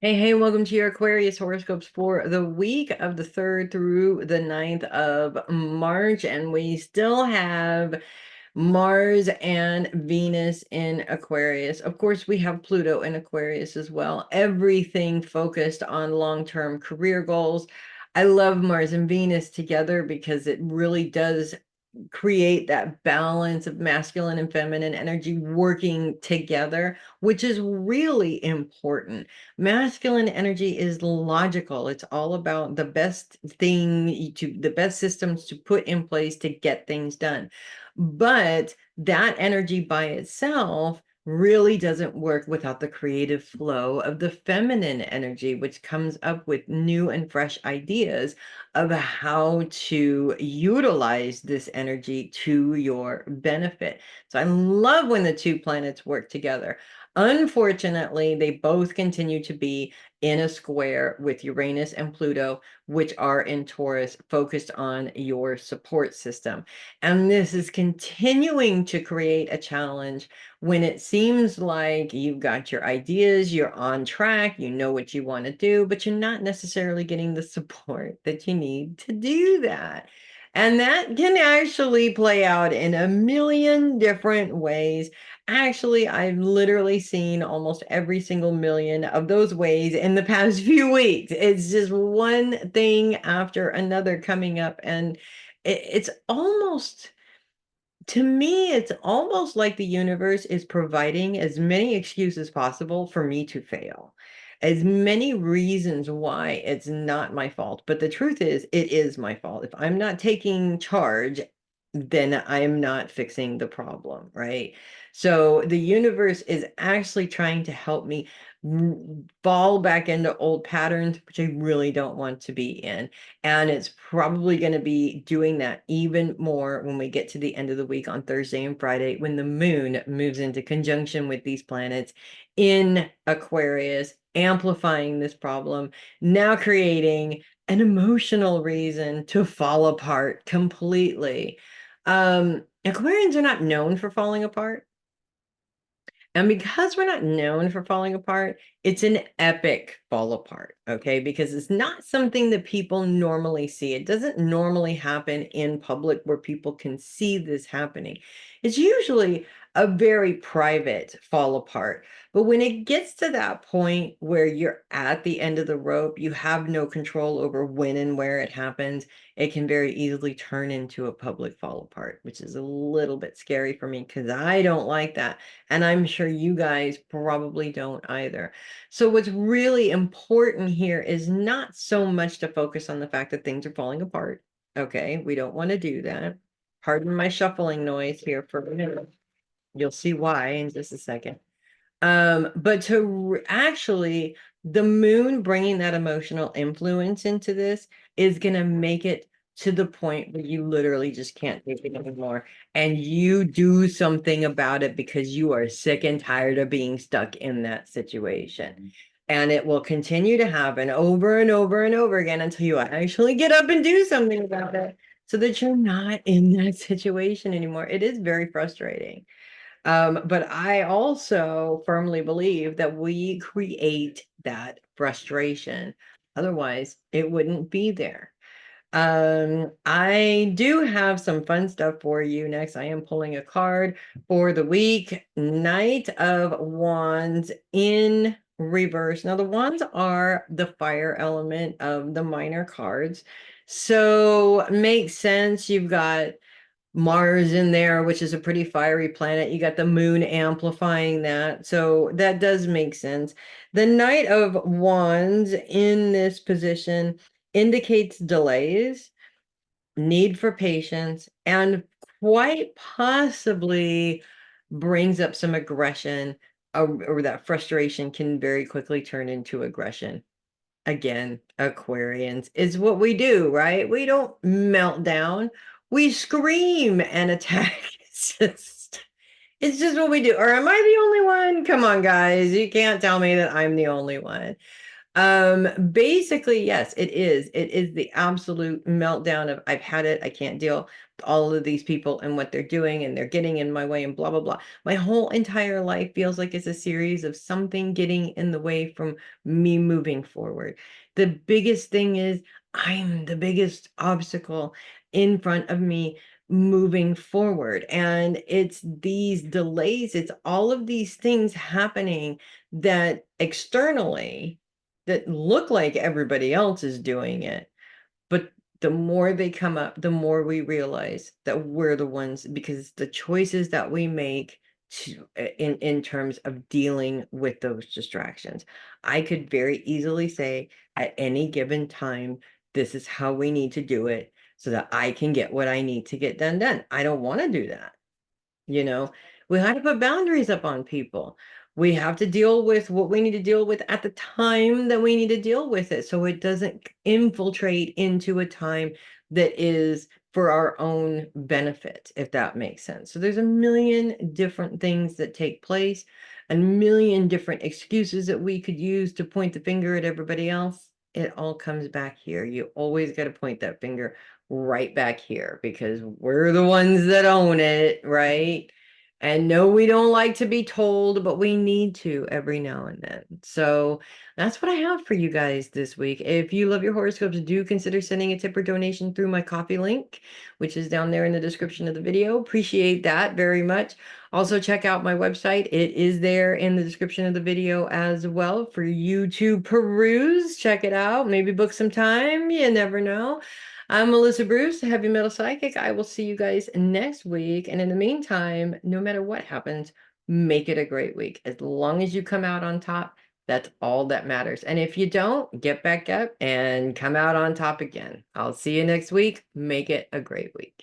Hey, welcome to your Aquarius horoscopes for the week of the 3rd through the 9th of March. And we still have Mars and Venus in Aquarius. Of course, we have Pluto in Aquarius as well. Everything focused on long-term career goals. I love Mars and Venus together because it really does create that balance of masculine and feminine energy working together, which is really important. Masculine energy is logical. It's all about the best the best systems to put in place to get things done. But that energy by itself really doesn't work without the creative flow of the feminine energy, which comes up with new and fresh ideas of how to utilize this energy to your benefit. So I love when the two planets work together. Unfortunately, they both continue to be in a square with Uranus and Pluto, which are in Taurus, focused on your support system. And this is continuing to create a challenge when it seems like you've got your ideas, you're on track, you know what you want to do, but you're not necessarily getting the support that you need to do that. And that can actually play out in a million different ways. Actually, I've literally seen almost every single million of those ways in the past few weeks. It's just one thing after another coming up, and it's almost, to me, it's almost like the universe is providing as many excuses as possible for me to fail, as many reasons why it's not my fault. But the truth is, it is my fault. If I'm not taking charge, then I'm not fixing the problem, right? So the universe is actually trying to help me fall back into old patterns, which I really don't want to be in. And it's probably going to be doing that even more when we get to the end of the week on Thursday and Friday, when the moon moves into conjunction with these planets in Aquarius, amplifying this problem, now creating an emotional reason to fall apart completely. Aquarians are not known for falling apart. And because we're not known for falling apart, it's an epic fall apart, okay? Because it's not something that people normally see. It doesn't normally happen in public where people can see this happening. It's usually a very private fall apart. But when it gets to that point where you're at the end of the rope, you have no control over when and where it happens, it can very easily turn into a public fall apart, which is a little bit scary for me because I don't like that. And I'm sure you guys probably don't either. So what's really important here is not so much to focus on the fact that things are falling apart. Okay, we don't want to do that. Pardon my shuffling noise here for a minute. You'll see why in just a second. But actually, the moon bringing that emotional influence into this is going to make it to the point where you literally just can't take it anymore. And you do something about it because you are sick and tired of being stuck in that situation. And it will continue to happen over and over and over again until you actually get up and do something about it so that you're not in that situation anymore. It is very frustrating. But I also firmly believe that we create that frustration. Otherwise, it wouldn't be there. I do have some fun stuff for you next. I am pulling a card for the week, Knight of Wands in reverse. Now, the wands are the fire element of the minor cards. So makes sense. You've got Mars in there, which is a pretty fiery planet. You got the moon amplifying that. So that does make sense. The Knight of Wands in this position indicates delays, need for patience, and quite possibly brings up some aggression, or that frustration can very quickly turn into aggression. Again, Aquarians is what we do, right? We don't melt down. We scream and attack. It's just what we do. Or am I the only one? Come on, guys. You can't tell me that I'm the only one. Basically, yes, it is. It is the absolute meltdown of I've had it, I can't deal. all of these people and what they're doing, and they're getting in my way and blah, blah, blah. My whole entire life feels like it's a series of something getting in the way from me moving forward. The biggest thing is I'm the biggest obstacle in front of me moving forward. And it's these delays, it's all of these things happening that externally that look like everybody else is doing it. But the more they come up, the more we realize that we're the ones, because the choices that we make in terms of dealing with those distractions. I could very easily say at any given time, this is how we need to do it so that I can get what I need to get done. I don't want to do that. You know, we have to put boundaries up on people. We have to deal with what we need to deal with at the time that we need to deal with it, so it doesn't infiltrate into a time that is for our own benefit, if that makes sense. So there's a million different things that take place, a million different excuses that we could use to point the finger at everybody else. It all comes back here. You always got to point that finger right back here because we're the ones that own it, right? And no, we don't like to be told, but we need to every now and then. So that's what I have for you guys this week. If you love your horoscopes, do consider sending a tip or donation through my coffee link, which is down there in the description of the video. Appreciate that very much. Also, check out my website. It is there in the description of the video as well for you to peruse. Check it out. Maybe book some time. You never know. I'm Melissa Bruce, Heavy Metal Psychic. I will see you guys next week. And in the meantime, no matter what happens, make it a great week. As long as you come out on top, that's all that matters. And if you don't, get back up and come out on top again. I'll see you next week. Make it a great week.